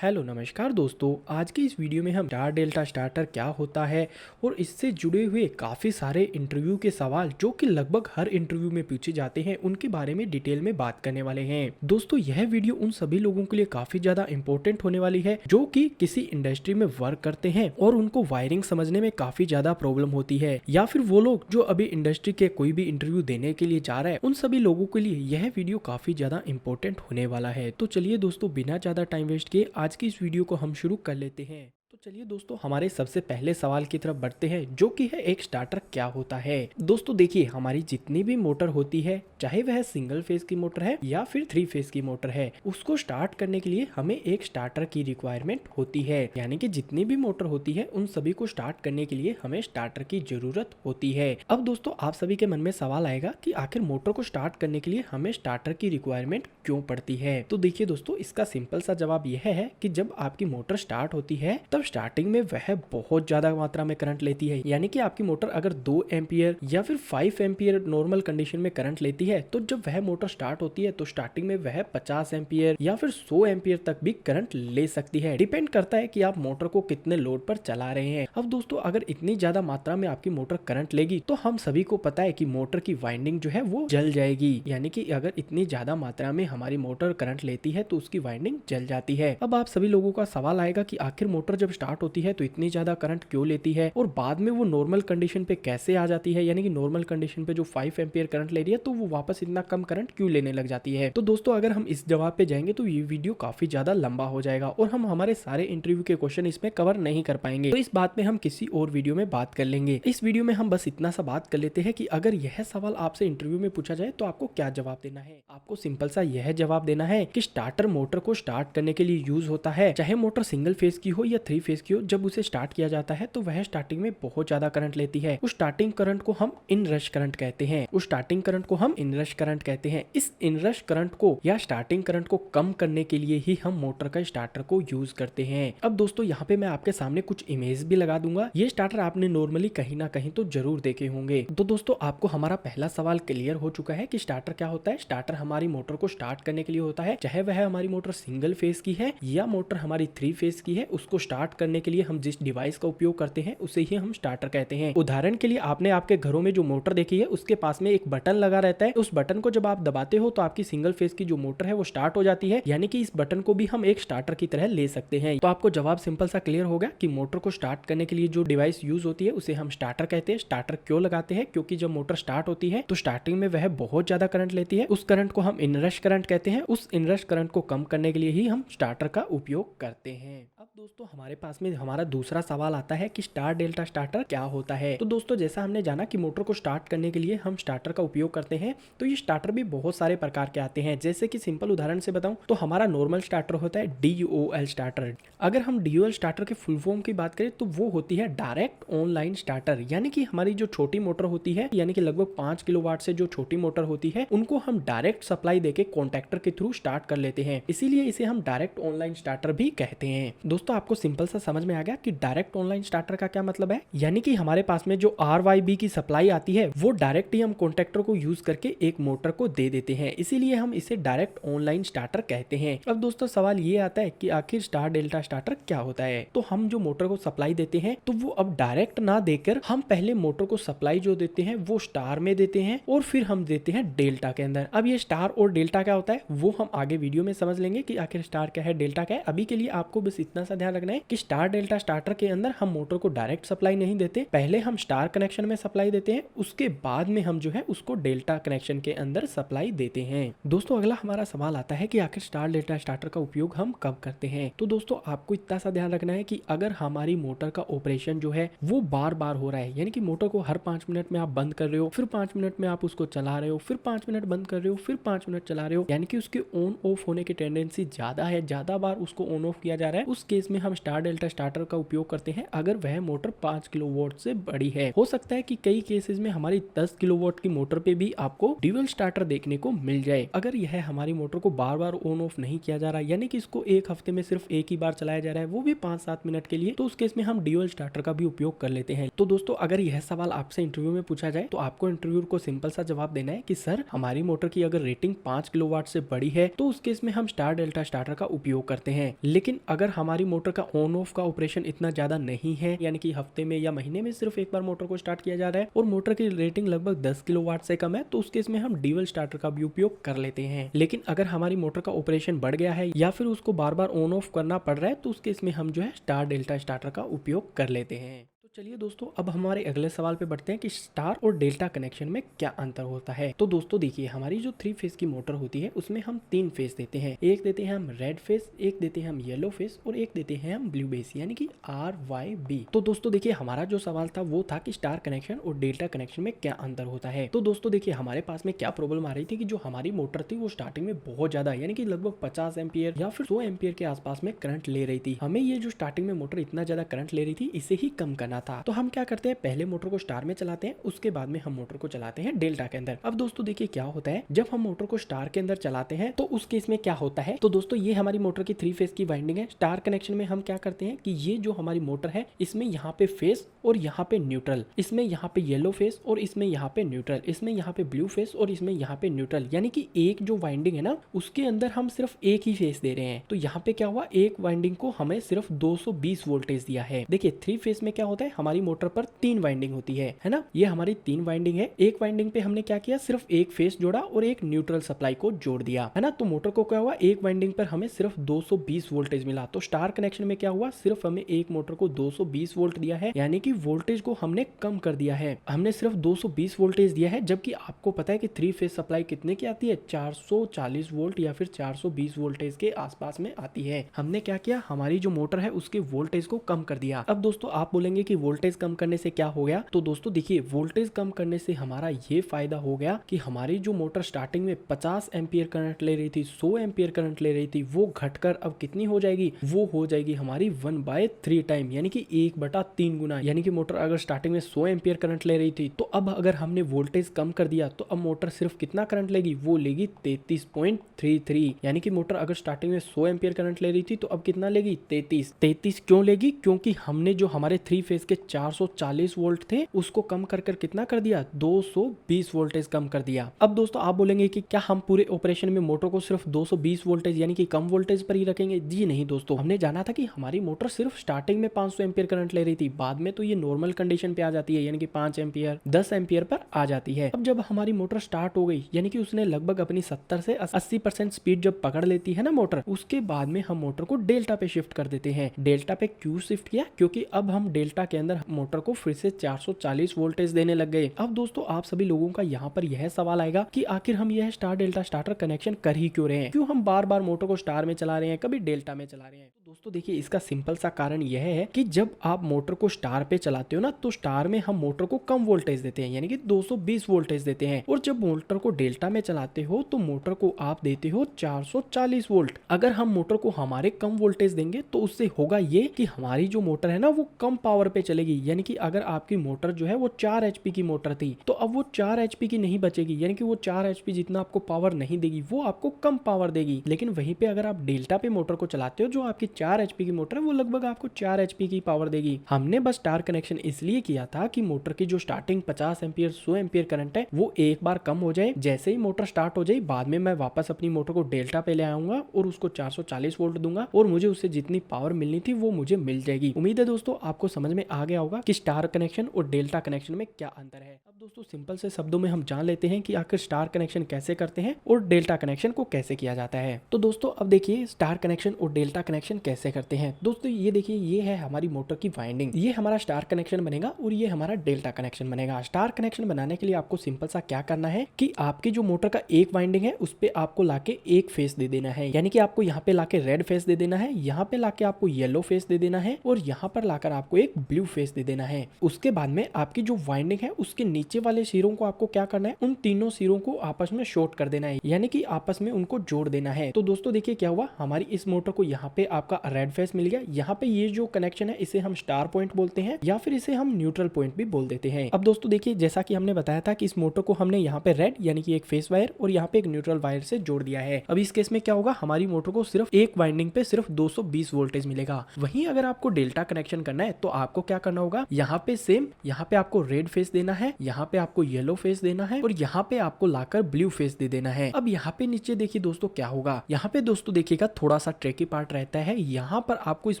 Hello नमस्कार दोस्तों। आज की इस वीडियो में हम स्टार डेल्टा स्टार्टर क्या होता है और इससे जुड़े हुए काफ़ी सारे इंटरव्यू के सवाल जो कि लगभग हर इंटरव्यू में पूछे जाते हैं उनके बारे में डिटेल में बात करने वाले हैं। दोस्तों यह वीडियो उन सभी लोगों के लिए काफ़ी ज़्यादा इंपॉर्टेंट होने वाली है जो कि किसी इंडस्ट्री में वर्क करते हैं और उनको वायरिंग समझने में काफ़ी ज़्यादा प्रॉब्लम होती है, या फिर वो लोग जो अभी इंडस्ट्री के कोई भी इंटरव्यू देने के लिए जा रहे हैं उन सभी लोगों के लिए यह वीडियो काफ़ी ज़्यादा इंपॉर्टेंट होने वाला है। तो चलिए दोस्तों, बिना ज़्यादा टाइम वेस्ट किए आज की इस वीडियो को हम शुरू कर लेते हैं। तो चलिए दोस्तों, हमारे सबसे पहले सवाल की तरफ बढ़ते हैं जो कि है एक स्टार्टर क्या होता है। दोस्तों देखिए, हमारी जितनी भी मोटर होती है, चाहे वह सिंगल फेज की मोटर है या फिर 3 फेज की मोटर है, उसको स्टार्ट करने के लिए हमें एक स्टार्टर की रिक्वायरमेंट होती है। यानी कि जितनी भी मोटर होती है उन सभी को स्टार्ट करने के लिए हमें स्टार्टर की जरूरत होती है। अब दोस्तों आप सभी के मन में सवाल आएगा कि आखिर मोटर को स्टार्ट करने के लिए हमें स्टार्टर की रिक्वायरमेंट क्यों पड़ती है। तो देखिए दोस्तों, इसका सिंपल सा जवाब यह है कि जब आपकी मोटर स्टार्ट होती है तब स्टार्टिंग में वह बहुत ज्यादा मात्रा में करंट लेती है। यानी कि आपकी मोटर अगर 2 एम्पियर या फिर 5 एम्पियर नॉर्मल कंडीशन में करंट लेती है, तो जब वह मोटर स्टार्ट होती है तो स्टार्टिंग में वह 50 एम्पियर या फिर 100 एम्पियर तक भी करंट ले सकती है। डिपेंड करता है कि आप मोटर को कितने लोड पर चला रहे हैं। अब दोस्तों, अगर इतनी ज्यादा मात्रा में आपकी मोटर करंट लेगी तो हम सभी को पता है कि मोटर की वाइंडिंग जो है वो जल जाएगी। यानी कि अगर इतनी ज्यादा मात्रा में हमारी मोटर करंट लेती है तो उसकी वाइंडिंग जल जाती है। अब आप सभी लोगों का सवाल आएगा कि आखिर मोटर जब स्टार्ट होती है तो इतनी ज्यादा करंट क्यों लेती है और बाद में वो नॉर्मल कंडीशन पे कैसे आ जाती है। यानी कि नॉर्मल कंडीशन पे जो 5 एम्पियर करंट ले रही है तो वो वापस इतना कम करंट क्यों लेने लग जाती है। तो दोस्तों अगर हम इस जवाब पे जाएंगे तो ये वीडियो काफी ज्यादा लंबा हो जाएगा और हम हमारे सारे इंटरव्यू के क्वेश्चन इसमें कवर नहीं कर पाएंगे। तो इस बात में हम किसी और वीडियो में बात कर लेंगे। इस वीडियो में हम बस इतना सा बात कर लेते हैं कि अगर यह सवाल आपसे इंटरव्यू में पूछा जाए तो आपको क्या जवाब देना है। आपको सिंपल सा यह जवाब देना है कि स्टार्टर मोटर को स्टार्ट करने के लिए यूज होता है। चाहे मोटर सिंगल फेज की हो या 3 फेज की हो, जब उसे स्टार्ट किया जाता है तो वह स्टार्टिंग में बहुत ज्यादा करंट लेती है। उस स्टार्टिंग करंट को हम इनरश करंट कहते हैं। उस स्टार्टिंग करंट को हम इनरश करंट कहते हैं। इस इनरश करंट को या स्टार्टिंग करंट को कम करने के लिए ही हम मोटर का स्टार्टर को यूज करते हैं। अब दोस्तों यहाँ पे मैं आपके सामने कुछ इमेज भी लगा दूंगा। ये स्टार्टर आपने नॉर्मली कहीं ना कहीं तो जरूर देखे होंगे। तो दोस्तों आपको हमारा पहला सवाल क्लियर हो चुका है कि स्टार्टर क्या होता है। स्टार्टर हमारी मोटर को स्टार्ट करने के लिए होता है, चाहे वह हमारी मोटर सिंगल फेज की है या मोटर हमारी 3 फेज की है। उसको स्टार्ट करने के लिए हम जिस डिवाइस का उपयोग करते हैं उसे ही हम स्टार्टर कहते हैं। उदाहरण के लिए आपने आपके घरों में जो मोटर देखी है उसके पास में एक बटन लगा रहता है। उस बटन को जब आप दबाते हो तो आपकी सिंगल फेज की जो मोटर है वो स्टार्ट हो जाती है। यानी कि इस बटन को भी हम एक स्टार्टर की तरह ले सकते हैं। तो आपको जवाब सिंपल सा क्लियर हो गया कि मोटर को स्टार्ट करने के लिए जो डिवाइस यूज होती है उसे हम स्टार्टर कहते हैं। स्टार्टर क्यों लगाते हैं? क्योंकि जब मोटर स्टार्ट होती है तो स्टार्टिंग में वह बहुत ज्यादा करंट लेती है। उस करंट को हम इनरश करंट कहते हैं। उस इनरश करंट को कम करने के लिए ही हम स्टार्टर का उपयोग करते हैं। अब दोस्तों हमारे पास में हमारा दूसरा सवाल आता है कि स्टार डेल्टा स्टार्टर क्या होता है। तो दोस्तों जैसा हमने जाना कि मोटर को स्टार्ट करने के लिए हम स्टार्टर का उपयोग करते हैं, तो ये स्टार्टर भी बहुत सारे प्रकार के आते हैं। जैसे कि सिंपल उदाहरण से बताऊं तो हमारा नॉर्मल स्टार्टर होता है DOL स्टार्टर। अगर हम DOL स्टार्टर के फुल फॉर्म की बात करें तो वो होती है डायरेक्ट ऑनलाइन स्टार्टर। यानी कि हमारी जो छोटी मोटर होती है, यानी कि लगभग 5 किलोवाट से जो छोटी मोटर होती है, उनको हम डायरेक्ट सप्लाई देके कॉन्टैक्टर के थ्रू स्टार्ट कर लेते हैं। इसीलिए इसे हम डायरेक्ट ऑनलाइन स्टार्टर भी कहते हैं। दोस्तों आपको सिंपल सा समझ में आ गया कि डायरेक्ट ऑनलाइन स्टार्टर का क्या मतलब है। यानी कि हमारे पास में जो RYB की सप्लाई आती है वो डायरेक्ट ही हम कॉन्टैक्टर को यूज करके एक मोटर को दे देते हैं। इसीलिए हम इसे डायरेक्ट ऑनलाइन स्टार्टर कहते हैं। अब दोस्तों सवाल ये आता है कि आखिर स्टार डेल्टा स्टार्टर क्या होता है। तो हम जो मोटर को सप्लाई देते हैं तो वो अब डायरेक्ट ना देकर हम पहले मोटर को सप्लाई जो देते हैं वो स्टार में देते हैं और फिर हम देते हैं डेल्टा के अंदर। अब ये स्टार और डेल्टा क्या होता है वो हम आगे वीडियो में समझ लेंगे कि आखिर स्टार क्या है, डेल्टा क्या है। अभी के लिए आपको बस इतना सा ध्यान रखना है कि स्टार डेल्टा स्टार्टर के अंदर हम मोटर को डायरेक्ट सप्लाई नहीं देते, पहले हम स्टार कनेक्शन में सप्लाई देते हैं, उसके बाद में हम जो है उसको डेल्टा कनेक्शन के अंदर सप्लाई देते हैं। दोस्तों अगला हमारा सवाल आता है कि आखिर स्टार डेल्टा स्टार्टर का उपयोग हम कब करते हैं। तो दोस्तों आपको इतना सा ध्यान रखना है कि अगर हमारी मोटर का ऑपरेशन जो है वो बार बार हो रहा है, यानी कि मोटर को हर 5 मिनट में आप बंद कर रहे हो, फिर 5 मिनट में आप उसको चला रहे हो, फिर 5 मिनट बंद कर रहे हो, फिर 5 मिनट चला रहे हो, यानी कि उसके ऑन ऑफ होने की टेंडेंसी ज्यादा है, ज्यादा बार उसको ऑन ऑफ किया जा रहा है, उस केस में हम स्टार डेल्टा स्टार्टर का उपयोग करते हैं अगर वह मोटर 5 किलोवाट से बड़ी है। हो सकता है कि कई केसेस में हमारी 10 किलोवाट की मोटर पे भी आपको ड्यूल स्टार्टर देखने को मिल जाए। अगर यह हमारी मोटर को बार बार ऑन ऑफ नहीं किया जा रहा, यानी कि इसको एक हफ्ते में सिर्फ एक ही बार चलाया जा रहा है, वो भी 5-7 मिनट के लिए, तो उस केस में हम ड्यूल स्टार्टर का भी उपयोग कर लेते हैं। तो दोस्तों अगर यह सवाल आपसे इंटरव्यू में पूछा जाए तो आपको इंटरव्यू को सिंपल सा जवाब देना है कि सर हमारी मोटर की अगर रेटिंग 5 किलोवाट से बड़ी है तो उस केस में हम स्टार डेल्टा स्टार्टर का उपयोग करते हैं। लेकिन अगर हमारी मोटर का ऑन ऑफ का ऑपरेशन इतना ज्यादा नहीं है, यानी कि हफ्ते में या महीने में सिर्फ एक बार मोटर को स्टार्ट किया जा रहा है और मोटर की रेटिंग लगभग 10 किलोवाट से कम है, तो उस केस में हम ड्यूल स्टार्टर का भी उपयोग कर लेते हैं। लेकिन अगर हमारी मोटर का ऑपरेशन बढ़ गया है या फिर उसको बार बार ऑन ऑफ करना पड़ रहा है तो उस केस में हम जो है स्टार डेल्टा स्टार्टर का उपयोग कर लेते हैं। चलिए दोस्तों अब हमारे अगले सवाल पे बढ़ते हैं कि स्टार और डेल्टा कनेक्शन में क्या अंतर होता है। तो दोस्तों देखिए हमारी जो 3 फेज की मोटर होती है उसमें हम 3 फेज देते हैं। एक देते हैं हम रेड फेज, एक देते हैं हम येलो फेज और एक देते हैं हम ब्लू बेस यानी कि RYB। तो दोस्तों देखिए हमारा जो सवाल था वो था कि स्टार कनेक्शन और डेल्टा कनेक्शन में क्या अंतर होता है। तो दोस्तों देखिए हमारे पास में क्या प्रॉब्लम आ रही थी कि जो हमारी मोटर थी वो स्टार्टिंग में बहुत ज्यादा यानी कि लगभग 50 एम्पियर या फिर 100 एम्पियर के आसपास में करंट ले रही थी। हमें ये जो स्टार्टिंग में मोटर इतना ज्यादा करंट ले रही थी इसे ही कम करना था। तो हम क्या करते हैं, पहले मोटर को स्टार में चलाते हैं, उसके बाद में हम मोटर को चलाते हैं डेल्टा के अंदर। अब दोस्तों देखिए क्या होता है, जब हम मोटर को स्टार के अंदर चलाते हैं तो उस केस में क्या होता है, तो दोस्तों ये हमारी मोटर की 3 फेज की वाइंडिंग है। स्टार कनेक्शन में हम क्या करते हैं कि ये जो हमारी मोटर है इसमें यहाँ पे फेज और यहाँ पे न्यूट्रल, इसमें यहाँ पे येलो फेज और इसमें यहाँ पे न्यूट्रल, इसमें यहाँ पे ब्लू फेज और इसमें यहाँ पे न्यूट्रल, यानी कि एक जो वाइंडिंग है ना उसके अंदर हम सिर्फ एक ही फेज दे रहे हैं। तो यहाँ पे क्या हुआ, एक वाइंडिंग को हमें सिर्फ 220 वोल्टेज दिया है। देखिए 3 फेज में क्या होता है, हमारी मोटर पर 3 वाइंडिंग होती है ना। ये हमारी 3 वाइंडिंग है। एक वाइंडिंग पे हमने क्या किया, सिर्फ एक फेस जोड़ा और एक न्यूट्रल सप्लाई को जोड़ दिया, है ना। तो मोटर को क्या हुआ, एक वाइंडिंग पर हमें सिर्फ 220 वोल्टेज मिला। तो स्टार कनेक्शन में क्या हुआ, सिर्फ हमें एक मोटर को 220 वोल्ट दिया है, यानी कि वोल्टेज को हमने कम कर दिया है। हमने सिर्फ 220 वोल्टेज दिया है, जबकि आपको पता है कि 3 फेज सप्लाई कितने की आती है, 440 वोल्ट या फिर 420 वोल्टेज के आसपास में आती है। हमने क्या किया, हमारी जो मोटर है उसके वोल्टेज को कम कर दिया। अब दोस्तों आप बोलेंगे कि वोल्टेज कम करने से क्या हो गया, तो दोस्तों देखिए वोल्टेज कम करने से हमारा ये फायदा हो गया कि हमारी जो मोटर स्टार्टिंग में 50 एम्पियर करंट ले रही थी, 100 एम्पियर करंट ले रही थी, वो घटकर अब कितनी हो जाएगी, वो हो जाएगी हमारी 1/3 टाइम, यानी कि 1/3 गुना। यानी कि मोटर अगर स्टार्टिंग में 100 एम्पियर करंट ले रही थी तो अब अगर हमने वोल्टेज कम कर दिया तो अब मोटर सिर्फ कितना करंट लेगी, वो लेगी 33.33। यानी कि मोटर अगर स्टार्टिंग में 100 एम्पियर करंट ले रही थी तो अब कितना लेगी, 33 क्यों लेगी, क्योंकि हमने जो हमारे 3 फेज के 440 वोल्ट थे उसको कम कर कितना कर दिया, 220 वोल्टेज कम कर दिया। अब दोस्तों आप बोलेंगे कि क्या हम पूरे ऑपरेशन में मोटर को सिर्फ 220 वोल्टेज यानी कि कम वोल्टेज पर ही रखेंगे। जी नहीं दोस्तों, हमने जाना था कि हमारी मोटर सिर्फ स्टार्टिंग में 500 एम्पियर करंट ले रही थी, बाद में तो ये नॉर्मल कंडीशन पे आ जाती है, यानी कि 5 एम्पियर 10 एम्पियर पर आ जाती है। अब जब हमारी मोटर स्टार्ट हो गई, यानी कि उसने लगभग अपनी 70 से 80% स्पीड जब पकड़ लेती है ना मोटर, उसके बाद में हम मोटर को डेल्टा पे शिफ्ट कर देते हैं। डेल्टा पे क्यों शिफ्ट किया, क्योंकि अब हम डेल्टा के अंदर मोटर को फिर से 440 वोल्टेज देने लग गए। अब दोस्तों आप सभी लोगों का यहाँ पर यह सवाल आएगा कि आखिर हम यह स्टार डेल्टा स्टार्टर कनेक्शन कर ही क्यों रहे हैं, क्यों हम बार बार मोटर को स्टार में चला रहे हैं, कभी डेल्टा में चला रहे हैं। तो दोस्तों देखिए इसका सिंपल सा कारण यह है कि जब आप मोटर को स्टार पे चलाते हो ना, तो स्टार में हम मोटर को कम वोल्टेज देते हैं, यानी कि 220 वोल्टेज देते हैं, और जब मोटर को डेल्टा में चलाते हो तो मोटर को आप देते हो 440 वोल्ट। अगर हम मोटर को हमारे कम वोल्टेज देंगे तो उससे होगा ये कि हमारी जो मोटर है ना वो कम पावर पे चलेगी, यानी कि अगर आपकी मोटर जो है वो 4 HP की मोटर थी तो अब वो 4 HP की नहीं बचेगी, यानी कि वो 4 HP जितना आपको पावर नहीं देगी, वो आपको कम पावर देगी। लेकिन वहीं पे अगर आप डेल्टा पे मोटर को चलाते हो, जो आपकी 4 HP की मोटर है वो लगभग आपको 4 HP की पावर देगी। हमने बस स्टार कनेक्शन इसलिए किया था कि मोटर की जो स्टार्टिंग 50 एम्पियर 100 एम्पियर करंट है वो एक बार कम हो जाए। जैसे ही मोटर स्टार्ट हो जाए, बाद में मैं वापस अपनी मोटर को डेल्टा पे ले आऊंगा और उसको 440 वोल्ट दूंगा और मुझे उससे जितनी पावर मिलनी थी वो मुझे मिल जाएगी। उम्मीद है दोस्तों आपको समझ में आ गया होगा कि स्टार कनेक्शन और डेल्टा कनेक्शन में क्या अंतर है। अब दोस्तों सिंपल से शब्दों में हम जान लेते हैं कि आखिर स्टार कनेक्शन कैसे करते हैं और डेल्टा कनेक्शन को कैसे किया जाता है। तो दोस्तों अब देखिए स्टार कनेक्शन और डेल्टा कनेक्शन कैसे करते हैं। दोस्तों ये देखिए, ये है हमारी मोटर की वाइंडिंग, ये हमारा स्टार कनेक्शन बनेगा और ये हमारा डेल्टा कनेक्शन बनेगा। स्टार कनेक्शन बनाने के लिए आपको सिंपल सा क्या करना है कि आपकी जो मोटर का एक वाइंडिंग है उस पे आपको लाके एक फेस दे देना है, यानी कि आपको यहाँ पे लाके रेड फेस दे देना है, यहाँ पे लाके आपको येलो फेस दे देना है और यहाँ पर लाकर आपको एक ब्लू फेस दे देना है। उसके बाद में आपकी जो वाइंडिंग है उसके नीचे नीचे वाले सिरों को आपको क्या करना है, उन तीनों सिरों को आपस में शॉर्ट कर देना है, यानी कि आपस में उनको जोड़ देना है। तो दोस्तों देखिए क्या हुआ, हमारी इस मोटर को यहाँ पे आपका रेड फेस मिल गया। यहाँ पे ये जो कनेक्शन है इसे हम स्टार पॉइंट बोलते हैं या फिर इसे हम न्यूट्रल पॉइंट भी बोल देते हैं। अब दोस्तों देखिए जैसा कि हमने बताया था कि इस मोटर को हमने यहाँ पे रेड यानी कि एक फेस वायर और यहाँ पे एक न्यूट्रल वायर से जोड़ दिया है। अब इस केस में क्या होगा, हमारी मोटर को सिर्फ एक वाइंडिंग पे सिर्फ 220 वोल्टेज मिलेगा। वहीं अगर आपको डेल्टा कनेक्शन करना है तो आपको क्या करना होगा, यहाँ पे सेम, यहाँ पे आपको रेड फेस देना है, यहाँ पे आपको येलो फेस देना है और यहाँ पे आपको लाकर ब्लू फेस दे देना है। अब यहाँ पे नीचे देखिए दोस्तों क्या होगा, यहाँ पे दोस्तों देखिएगा थोड़ा सा ट्रिकी पार्ट रहता है। यहाँ पर आपको इस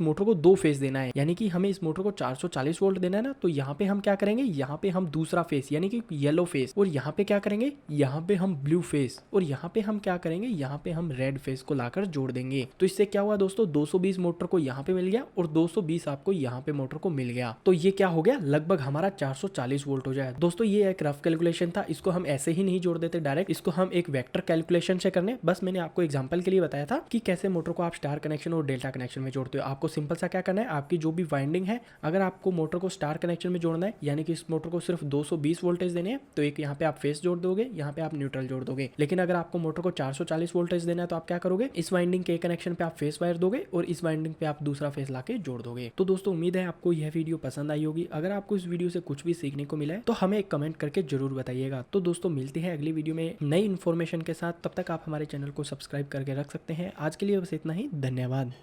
मोटर को दो फेस देना है, यानी कि हमें इस मोटर को 440 वोल्ट देना है ना, तो यहाँ पे हम क्या करेंगे, यहाँ पे हम दूसरा फेस यानी कि येलो फेस और यहाँ पे क्या करेंगे, यहाँ पे हम ब्लू फेस और यहाँ पे हम क्या करेंगे, यहाँ पे हम रेड फेस को लाकर जोड़ देंगे। तो इससे क्या हुआ दोस्तों, 220 मोटर को यहाँ पे मिल गया और 220 आपको यहाँ पे मोटर को मिल गया। तो ये क्या हो गया, लगभग हमारा 440 वोल्ट हो जाए। दोस्तों ये एक रफ कैलकुलेशन था, इसको हम ऐसे ही नहीं जोड़ देते डायरेक्ट, इसको हम एक वेक्टर कैलकुलेशन से करने, बस मैंने आपको एग्जांपल के लिए बताया था कि कैसे मोटर को आप स्टार कनेक्शन और डेल्टा कनेक्शन में जोड़ते हो। आपको सिंपल सा क्या करना है, आपकी जो भी वाइंडिंग है, अगर आपको मोटर को स्टार कनेक्शन में जोड़ना है यानी कि इस मोटर को सिर्फ 220 वोल्टेज देने हैं तो एक यहाँ पे आप फेस जोड़ दोगे, यहाँ पे आप न्यूट्रल जोड़ दोगे। लेकिन अगर आपको मोटर को 440 वोल्टेज देना है तो आप क्या करोगे, इस वाइंडिंग के कनेक्शन पे आप फेस वायर दोगे और इस वाइंडिंग पे आप दूसरा फेस लाके जोड़ दोगे। तो दोस्तों उम्मीद है आपको यह वीडियो पसंद आई होगी। अगर आपको इस वीडियो से कुछ भी सीखने को मिला है तो हमें एक कमेंट करके जरूर बताइएगा। तो दोस्तों मिलते हैं अगली वीडियो में नई इन्फॉर्मेशन के साथ, तब तक आप हमारे चैनल को सब्सक्राइब करके रख सकते हैं। आज के लिए बस इतना ही, धन्यवाद।